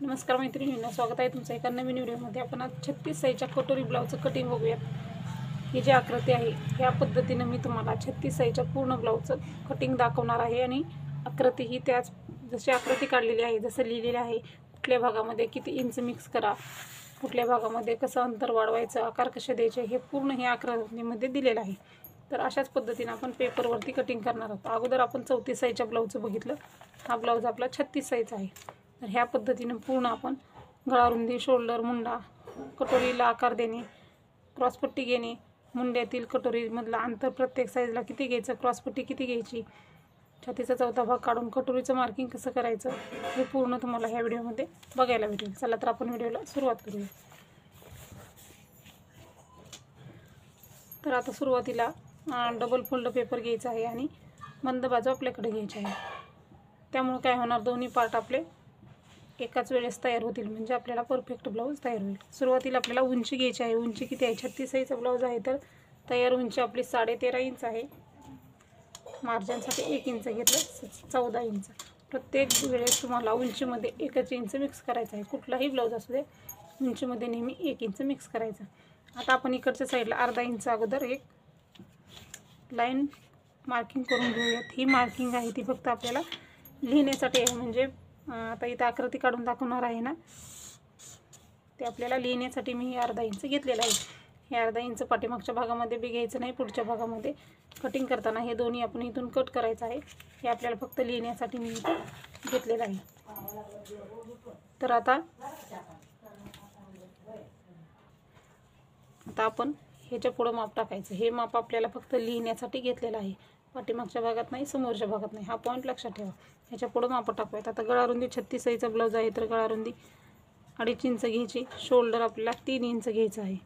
नमस्कार मैत्रिणींना, स्वागत आहे तुमचं एका नवीन व्हिडिओमध्ये। आपण आज 36 साईजच्या कटोरी ब्लाऊजचं कटिंग बघूयात। ही जी आकृती आहे ह्या पद्धतीने मी तुम्हाला 36 साईजच्या पूर्ण ब्लाऊजचं कटिंग दाखवणार आहे आणि आकृती ही त्याच जशी आकृती काढलेली आहे, जसं लिहिलेलं आहे, कुठल्या भागामध्ये किती इंच मिक्स करा, कुठल्या भागामध्ये कसं अंतर वाढवायचं, आकार कसे द्यायचे, हे पूर्ण ही आकृतीमध्ये दिलेलं आहे। तर अशाच पद्धतीने आपण पेपरवरती कटिंग करणार आहोत। अगोदर आपण 34 साईजच्या ब्लाऊजचं बघितलं, हा ब्लाऊज आपला 36 साईजचा आहे। तर ह्या पद्धतीने पूर्ण आपण गळारुंदी, शोल्डर, मुंडा, कटोरीला आकार देणे, क्रॉसपट्टी घेणे, मुंड्यातील कटोरीमधला अंतर प्रत्येक साईजला किती घ्यायचं, क्रॉसपट्टी किती घ्यायची, छातीचा चौथा भाग काढून कटोरीचं मार्किंग कसं करायचं, हे पूर्ण तुम्हाला ह्या व्हिडिओमध्ये बघायला भेटेल। चला तर आपण व्हिडिओला सुरुवात करूया। तर आता सुरुवातीला डबल फोल्ड पेपर घ्यायचा आहे आणि मंद बाजू आपल्याकडे घ्यायची आहे। त्यामुळे काय होणार, दोन्ही पार्ट आपले एकाच वेळेस तयार होतील, म्हणजे आपल्याला परफेक्ट ब्लाऊज तयार होईल। सुरुवातीला आपल्याला उंची घ्यायची आहे। उंची किती आहे, 36 साईजचा ब्लाऊज आहे तर तयार उंची आपली 13.5 इंच आहे। मार्जिनसाठी 1 इंच घेतलं, 14 इंच। प्रत्येक वेळेस तुम्हाला उंचीमध्ये 1 इंच मिक्स करायचं आहे। कुठलाही ब्लाऊज असू दे, उंचीमध्ये नेहमी 1 इंच मिक्स करायचं। आता आपण इकडच्या साईडला अर्धा इंच अगोदर एक लाईन मार्किंग करून घेऊयात। ही मार्किंग आहे ती फक्त आपल्याला लिहिण्यासाठी आहे, म्हणजे आता इथं आकृती काढून दाखवणार आहे ना, ते आपल्याला लिहिण्यासाठी मी अर्धा इंच घेतलेला आहे। हे अर्धा इंच पाठीमागच्या भागामध्ये बी घ्यायचं नाही, पुढच्या भागामध्ये कटिंग करताना हे दोन्ही आपण इथून कट करायचं आहे। हे आपल्याला फक्त लिहिण्यासाठी मी इथं घेतलेलं आहे। तर आता आपण ह्याच्या पुढं माप टाकायचं। हे माप आपल्याला फक्त लिहिण्यासाठी घेतलेलं आहे, पाठीमागच्या भागात नाही, समोरच्या भागात नाही। हा पॉईंट लक्षात ठेवा। ह्याच्या पुढं माप टाकूयात। आता गळारुंदी 36 साईजचा ब्लाऊज आहे तर गळारुंदी 2.5 इंच घ्यायची। शोल्डर आपल्याला 3 इंच घ्यायचं आहे।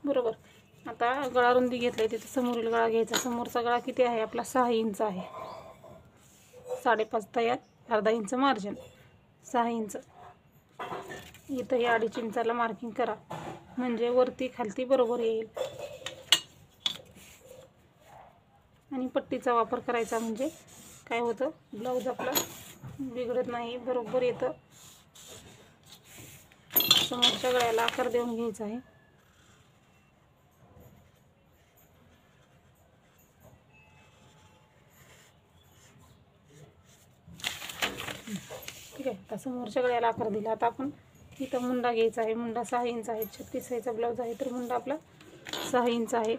बरोबर। आता गळारुंदी घेतली, तिथे समोरील गळा घ्यायचा। समोरचा गळा किती आहे आपला, 6 इंच आहे। 5.5 तयार, अर्धा इंच मार्जिन, 6 इंच। इथं हे 2.5 इंचाला मार्किंग करा, म्हणजे वरती खालती बरोबर येईल। आणि पट्टीचा वापर करायचा, म्हणजे काय होतं, ब्लाऊज आपला बिघडत नाही, बरोबर येतं। समोरच्या गळ्याला आकार देऊन घ्यायचा आहे। ठीक आहे, आता समोरच्या गळ्याला आकार दिला। आता आपण इथं मुंडा घ्यायचा आहे। मुंडा 6 इंच आहे। 36 साईजचा ब्लाऊज आहे तर मुंडा आपला 6 इंच आहे।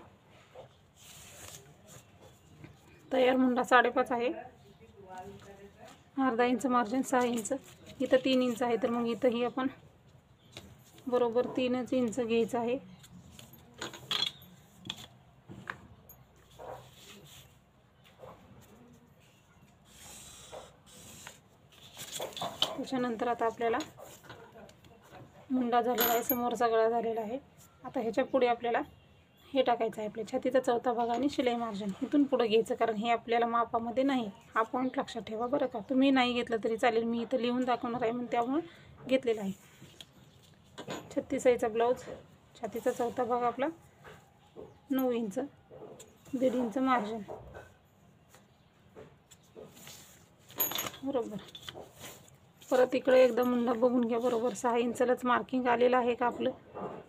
तयार मुंडा 5.5 आहे। अर्धा इंच मार्जिन, 6 इंच। इथं 3 इंच आहे तर मग इथंही आपण बरोबर 3 इंच घ्यायचं आहे। त्याच्यानंतर आता आपल्याला मुंडा झालेला आहे, समोरचा गळा झालेला आहे। आता ह्याच्या पुढे आपल्याला हे टाकायचं आहे, आपल्या छातीचा चौथा भाग आणि शिलाई मार्जिन इथून पुढे घ्यायचं, कारण हे आपल्याला मापामध्ये नाही। हा पॉईंट लक्षात ठेवा बरं का। तुम्ही नाही घेतलं तरी चालेल, मी इथं लिहून दाखवणार आहे म्हणून त्यामुळे घेतलेला आहे। 36 साईजचा ब्लाऊज, छातीचा चौथा भाग आपला 9 इंच, 1.5 इंच मार्जिन, बरोबर। परत इकडे एकदा मुंडा बघून घ्या, बरोबर 6 इंचलाच मार्किंग आलेलं आहे का आपलं,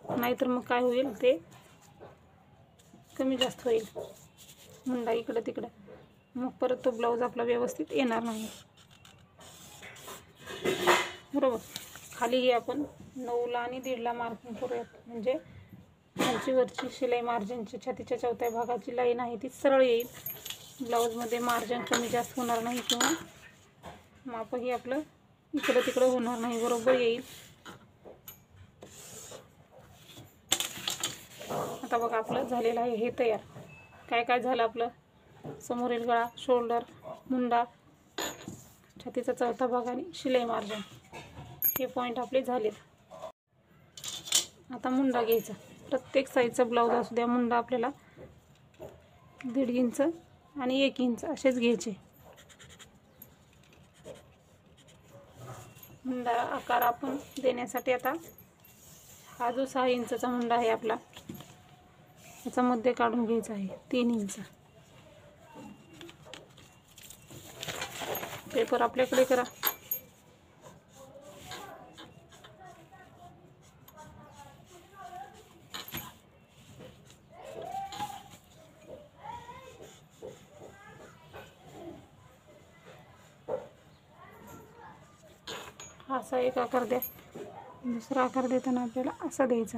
नाहीतर मग काय होईल, ते कमी जास्त होईल मुंडा इकडं तिकडं, मग परत तो ब्लाऊज आपला व्यवस्थित येणार नाही, बरोबर। खालीही आपण 9ला आणि 1.5ला मार्किंग करूयात, म्हणजे खालची वरची शिलाई मार्जिनची छातीच्या चौथ्या भागाची लाईन आहे ती सरळ येईल। ब्लाऊजमध्ये मार्जिन कमी जास्त होणार नाही किंवा मापही आपलं इकडं तिकडं होणार नाही, बरोबर येईल। आता बघा आपलं झालेलं आहे हे तयार। काय काय झालं आपलं, समोरील गळा, शोल्डर, मुंडा, छातीचा चौथा भाग आणि शिलाई मार्जिन, हे पॉईंट आपले झालेत। आता मुंडा घ्यायचा। प्रत्येक साईजचा ब्लाऊज असू द्या, मुंडा आपल्याला 1.5 इंच आणि 1 इंच असेच घ्यायचे। मुंडा आकार आपण देण्यासाठी आता हा जो 6 इंचाचा मुंडा आहे आपला, याचा मध्ये काढून घ्यायचा आहे 3 इंच. पेपर आपल्याकडे करा. असा एक आकार द्या. दुसरा आकार देताना आपल्याला असा द्यायचा.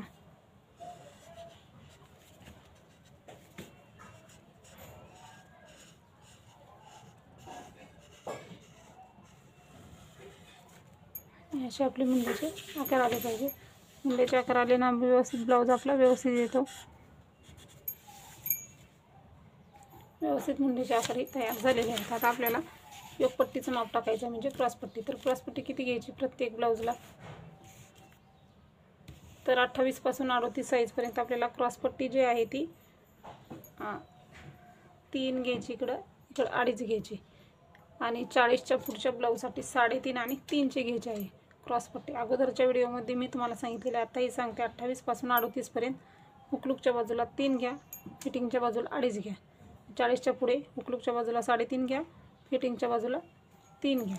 असे आपले मुंड्याचे आकार आले पाहिजे. मुंड्याचे आकार आले ना व्यवस्थित ब्लाऊज आपला व्यवस्थित येतो. व्यवस्थित मुंड्याचे आकार तयार झालेले आहेत. आता आपल्याला योगपट्टीचं माप टाकायचं म्हणजे क्रॉसपट्टी. तर क्रॉसपट्टी किती घ्यायची प्रत्येक ब्लाऊजला? तर 28 पासून 38 साईजपर्यंत आपल्याला क्रॉसपट्टी जी आहे ती 3 घ्यायची, इकडं 2.5 घ्यायची. आणि 40च्या पुढच्या ब्लाऊजसाठी 3.5 आणि 3ची घ्यायची आहे क्रॉसपट्टी. अगोदरच्या व्हिडिओमध्ये मी तुम्हाला सांगितलेलं, आताही सांगते. 28 पासून 38 पर्यंत हुकलूकच्या बाजूला 3 घ्या, फिटिंगच्या बाजूला 2.5 घ्या. 40च्या पुढे हुकलूकच्या बाजूला 3.5 घ्या, फिटिंगच्या बाजूला 3 घ्या.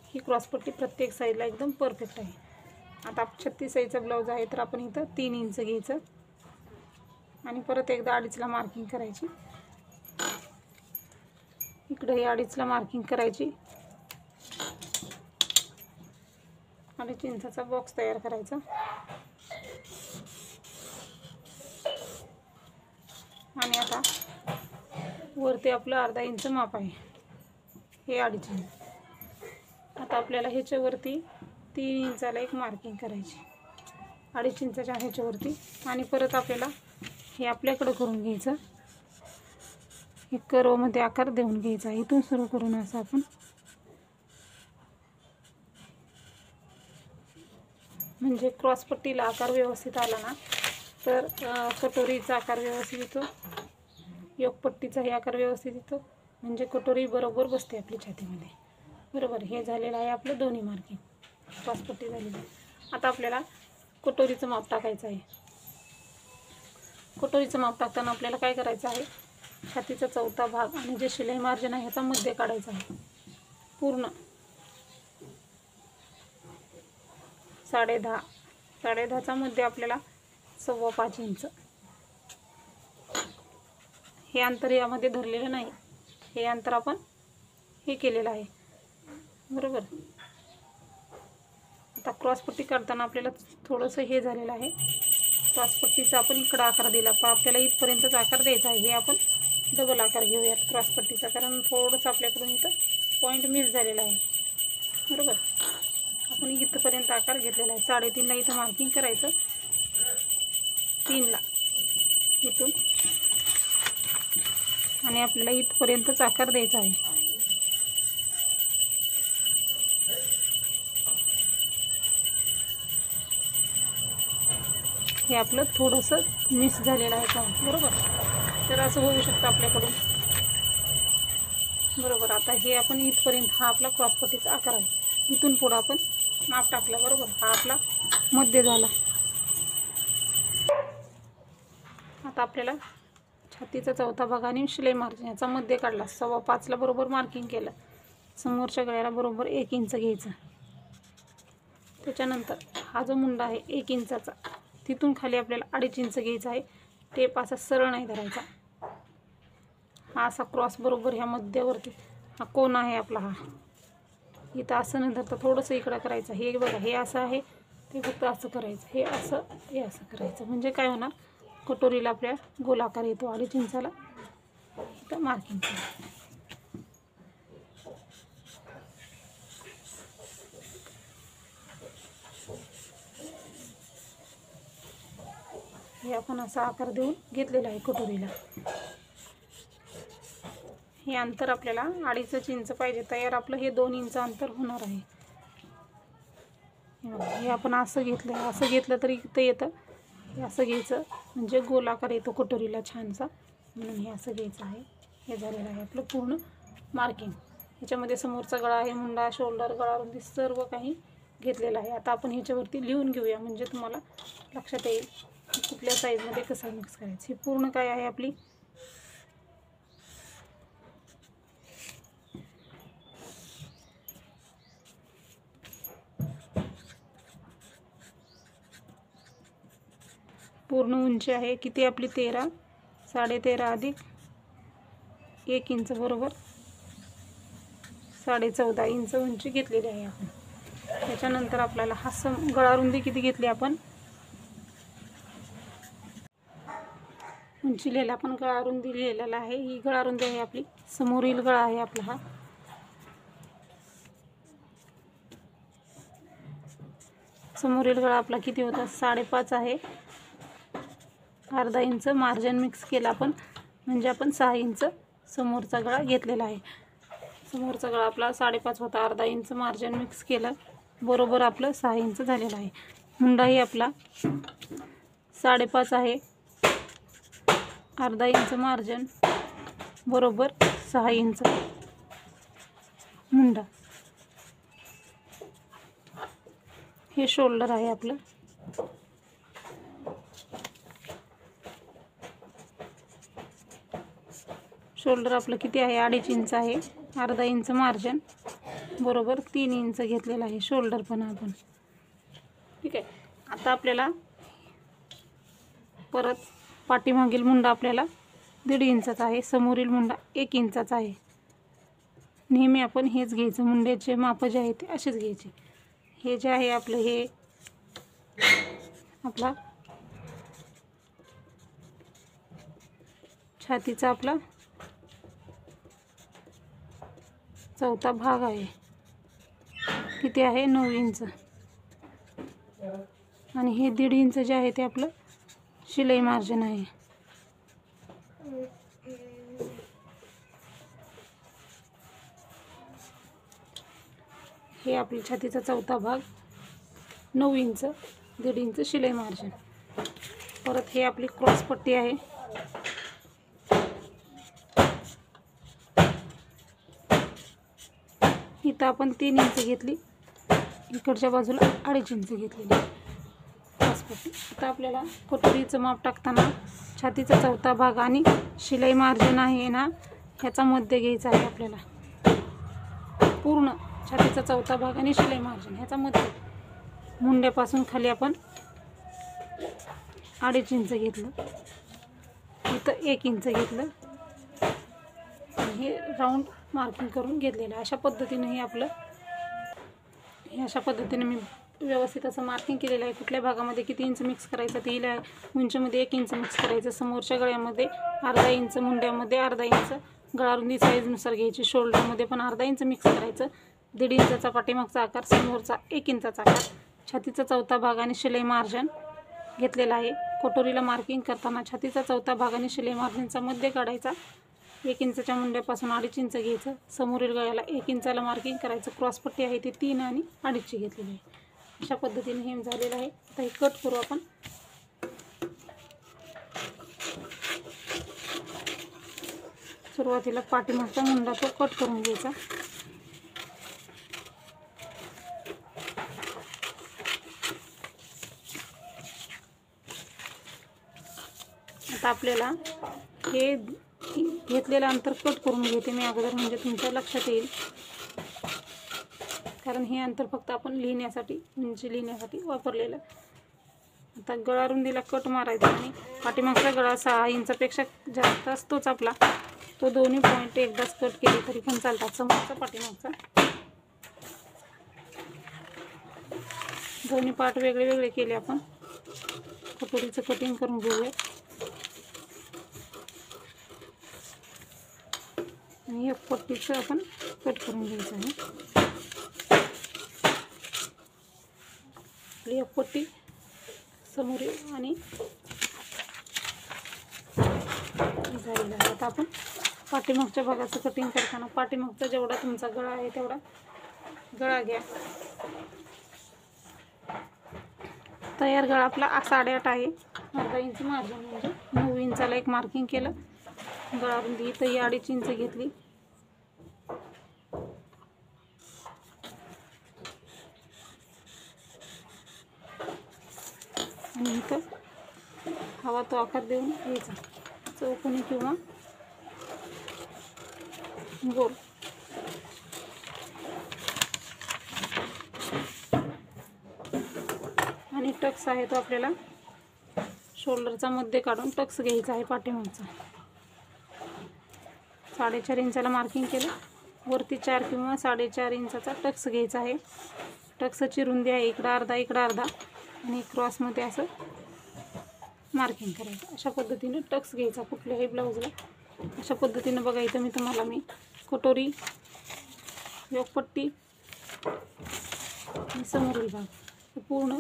ही क्रॉसपट्टी प्रत्येक साईडला एकदम परफेक्ट आहे. आता 36 साईजचा ब्लाऊज आहे तर आपण इथं 3 इंच घ्यायचं आणि परत एकदा 2.5ला मार्किंग करायची. इकडे 2.5ला मार्किंग करायची. 2.5 इंचाचा बॉक्स तयार करायचा. आणि आता वरती आपलं 1/2 इंच माप आहे, हे 2.5 इंच. आता आपल्याला ह्याच्यावरती 3 इंचाला एक मार्किंग करायची 2.5 इंचाच्या ह्याच्यावरती. आणि परत आपल्याला हे आपल्याकडं करून घ्यायचं. हे कर्वमध्ये आकार देऊन घ्यायचा. इथून सुरू करून असं आपण म्हणजे क्रॉसपट्टीला आकार व्यवस्थित आला ना तर कटोरीचा आकार व्यवस्थित येतो, योगपट्टीचाही आकार व्यवस्थित येतो, म्हणजे कटोरी बरोबर बसते आपली छातीमध्ये. बरोबर. हे झालेलं आहे आपलं दोन्ही मार्किंग, क्रॉसपट्टी झालेली आहे. आता आपल्याला कटोरीचं माप टाकायचं आहे. कटोरीचं माप टाकताना आपल्याला काय करायचं आहे, छातीचा चौथा भाग आणि जे शिलाई मार्जिन आहे ह्याचा मध्ये काढायचा आहे. पूर्ण 10.5चा मध्ये आपल्याला 5.25 इंच. हे अंतर यामध्ये धरलेलं नाही, हे अंतर आपण हे केलेलं आहे. बरोबर. आता क्रॉसपट्टी काढताना आपल्याला थोडंसं हे झालेलं आहे. क्रॉसपट्टीचा आपण इकडं आकार दिला, पण आपल्याला इथपर्यंतच आकार द्यायचा आहे. हे आपण डबल आकार घेऊयात क्रॉसपट्टीचा, कारण थोडंसं आपल्याकडून इथं पॉईंट मिस झालेला आहे. बरोबर. आपण इथपर्यंत आकार घेतलेला आहे. 3.5ला इथं मार्किंग करायचं, 3ला इथून, आणि आपल्याला इथपर्यंतच आकार द्यायचा आहे. हे आपलं थोडंसं मिस झालेलं आहे का? बरोबर. तर असं होऊ शकतं आपल्याकडून. बरोबर. आता हे आपण इथपर्यंत, हा आपला क्रॉसपट्टीचा आकार आहे. इथून पुढं आपण माप टाकला. बरोबर. हा आपला मध्ये झाला. आता आपल्याला छातीचा चौथा भाग आणि शिलाई मार्जिन याचा मध्ये काढला. 5.25ला बरोबर मार्किंग केलं. समोरच्या गळ्याला बरोबर 1 इंच घ्यायचं. त्याच्यानंतर हा जो मुंडा आहे 1 इंचाचा, तिथून खाली आपल्याला 2.5 इंच घ्यायचा आहे. टेप असा सरळ नाही धरायचा. हा असा क्रॉस बरोबर ह्या मध्यावरती हा कोण आहे आपला, हा इथं असं न धरता थोडंसं इकडं करायचं. हे बघा, हे असं आहे, ते फक्त असं करायचं. हे असं करायचं. म्हणजे काय होणार, कटोरीला आपल्या गोलाकार येतो. 2.5 इंचाला इथं मार्किंग करायचं. हे आपण असा आकार देऊन घेतलेला आहे कटोरीला. हे अंतर आपल्याला 2.5 इंच पाहिजे तयार. आपलं हे 2 इंच अंतर होणार आहे. हे आपण असं घेतलं, असं घेतलं तरी इथं येतं. हे असं घ्यायचं म्हणजे गोलाकार येतो कटोरीला छानसा, म्हणून हे असं घ्यायचं आहे. हे झालेलं आहे आपलं पूर्ण मार्किंग. ह्याच्यामध्ये समोरचा गळा आहे, मुंडा, शोल्डर, गळारुंदी सर्व काही घेतलेला आहे. आता आपण ह्याच्यावरती लिहून घेऊया म्हणजे तुम्हाला लक्षात येईल की कुठल्या साईजमध्ये कसा मिक्स करायचं. ही पूर्ण काय आहे आपली पूर्ण उंची आहे. किती आपली 13, 13.5 अधिक 1 इंच बरोबर 14.5 इंच उंची घेतलेली आहे आपण. त्याच्यानंतर आपल्याला हा गळा रुंदी किती घेतली आपण उंची लिहिला आपण गळा रुंदी लिहिलेला आहे. ही गळा रुंदी आहे आपली, समोरील गळा आहे आपला हा. समोरील गळा आपला किती होता 5.5 आहे. अर्धा इंच मार्जिन मिक्स केला आपण म्हणजे आपण 6 इंच समोरचा गळा घेतलेला आहे. समोरचा गळा आपला 5.5 होता, अर्धा इंच मार्जिन मिक्स केलं बरोबर आपलं 6 इंच झालेला आहे. मुंडाही आपला 5.5 आहे, अर्धा इंच मार्जिन बरोबर 6 इंच मुंडा. हे शोल्डर आहे आपलं. शोल्डर आपलं किती आहे 2.5 इंच आहे, अर्धा इंच मार्जिन बरोबर 3 इंच घेतलेला आहे शोल्डर पण आपण. ठीक आहे. आता आपल्याला परत पाठीमागील मुंडा आपल्याला 1.5 इंचाचा आहे, समोरील मुंडा 1 इंचाचा आहे. नेहमी आपण हेच घ्यायचं, मुंड्याचे माप जे आहे ते असेच घ्यायचे. हे जे आहे आपलं हे आपला छातीचा आपला चौथा भाग आहे. किती आहे 9 इंच आणि हे 1.5 इंच जे आहे ते आपलं शिलाई मार्जिन आहे. हे आपली छातीचा चौथा भाग 9 इंच 1.5 इंच शिलाई मार्जिन. परत हे आपली क्रॉस पट्टी आहे. इथं आपण 3 इंच घेतली, इकडच्या बाजूला 2.5 इंच घेतलेली क्रॉस पट्टी. आता आपल्याला कटोरीचं माप टाकताना छातीचा चौथा भाग आणि शिलाई मार्जिन आहे ना ह्याचा मध्य घ्यायचा आहे आपल्याला. पूर्ण छातीचा चौथा भाग आणि शिलाई मार्जिन ह्याचा मध्य. मुंड्यापासून खाली आपण 2.5 इंच घेतलं, इथं 1 इंच घेतलं आणि हे राऊंड मार्किंग करून घेतलेलं. अशा पद्धतीने अशा पद्धतीने मी व्यवस्थित असं मार्किंग केलेलं आहे. कुठल्या भागामध्ये किती इंच मिक्स करायचं ते लिहिलं आहे. उंचीमध्ये 1 इंच मिक्स करायचं, समोरच्या गळ्यामध्ये अर्धा इंच, मुंड्यामध्ये अर्धा इंच, गळा रुंदी साईजनुसार घ्यायची. शोल्डरमध्ये पण अर्धा इंच मिक्स करायचं. 1.5 इंचाचा पाठीमागचा आकार, समोरचा 1 इंचाचा आकार, छातीचा चौथा भाग आणि शिलाई मार्जिन घेतलेला आहे. कटोरीला मार्किंग करताना छातीचा चौथा भाग आणि शिलाई मार्जिनचा मध्य काढायचा. 1 इंचच्या मुंड्यापासून 2.5 इंच घ्यायचं. समोरील गळ्याला 1 इंचाला मार्किंग करायचं. क्रॉस पट्टी आहे ती 3 आणि 2.5 घेतलेली आहे. अशा पद्धतीने हे झालेलं आहे. आता हे कट करू आपण. सुरुवातीला पाठीमागचा मुंडा तो कट करून घ्यायचा. आता आपल्याला हे घेतलेलं अंतर कट करून घेते मी अगोदर म्हणजे तुमच्या लक्षात येईल. कारण हे अंतर फक्त आपण लिहिण्यासाठी उंची लिहिण्यासाठी वापरलेलं. आता गळा रुंदीला कट मारायचा आणि पाठीमागचा गळा 6 इंचापेक्षा जास्त असतोच आपला. तो दोन्ही पॉईंट एकदाच कट केले तरी पण चालतात, समोरचा पाठीमागचा. दोन्ही पार्ट वेगळे वेगळे केले आपण. कटोरीचं कटिंग करून घेऊया आणि एक पट्टीचं आपण कट करून घ्यायचं आहे. आपली एक पट्टी समोरील आणि झालेलं आहे. आता आपण पाठीमागच्या भागाचं कटिंग करताना पाठीमागचा जेवढा तुमचा गळा आहे तेवढा गळा घ्या. तयार गळा आपला 8.5 आहे, अर्धा इंच मार्जिन म्हणजे 9 इंचाला एक मार्किंग केलं. गळा रुंदी इथं 2.5 इंच घेतली. हवा तो आकार देऊन घ्यायचा, चौकोनी किंवा गोल. आणि टक्स आहे तो आपल्याला शोल्डरचा मध्ये काढून टक्स घ्यायचा आहे पाठीमागचा. 4.5 इंचाला मार्किंग केलं, वरती 4 किंवा 4.5 इंचाचा टक्स घ्यायचा आहे. टक्सची रुंदी आहे इकडं अर्धा इकडं अर्धा आणि क्रॉसमध्ये असं मार्किंग करायचं. अशा पद्धतीने टक्स घ्यायचा कुठल्याही ब्लाऊजला. अशा पद्धतीने बघा इथं मी कटोरी, योगपट्टी आणि समोरील भाग पूर्ण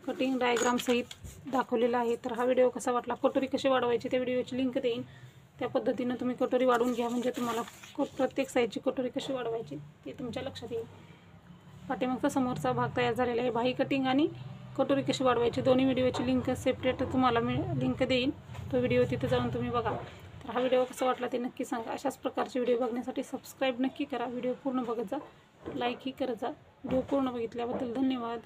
कटिंग डायग्राम सहित दाखवलेला आहे. तर हा व्हिडिओ कसा वाटला, कटोरी कशी वाढवायची त्या व्हिडिओची लिंक देईन, त्या पद्धतीनं तुम्ही कटोरी वाढवून घ्या, म्हणजे तुम्हाला प्रत्येक साईजची कटोरी कशी वाढवायची ते तुमच्या लक्षात येईल. पाठीमागचा समोरचा भाग तयार झालेला आहे. बाही कटिंग आणि कटोरी कशी वाढवायची दोन्ही व्हिडिओची लिंक सेपरेट तुम्हाला लिंक देईन, तो व्हिडिओ तिथे जाऊन तुम्ही बघा. तर हा व्हिडिओ कसा वाटला ते नक्की सांगा. अशाच प्रकारचे व्हिडिओ बघण्यासाठी सबस्क्राईब नक्की करा. व्हिडिओ पूर्ण बघत जा, लाईकही करत जा. व्हिडिओ पूर्ण बघितल्याबद्दल धन्यवाद.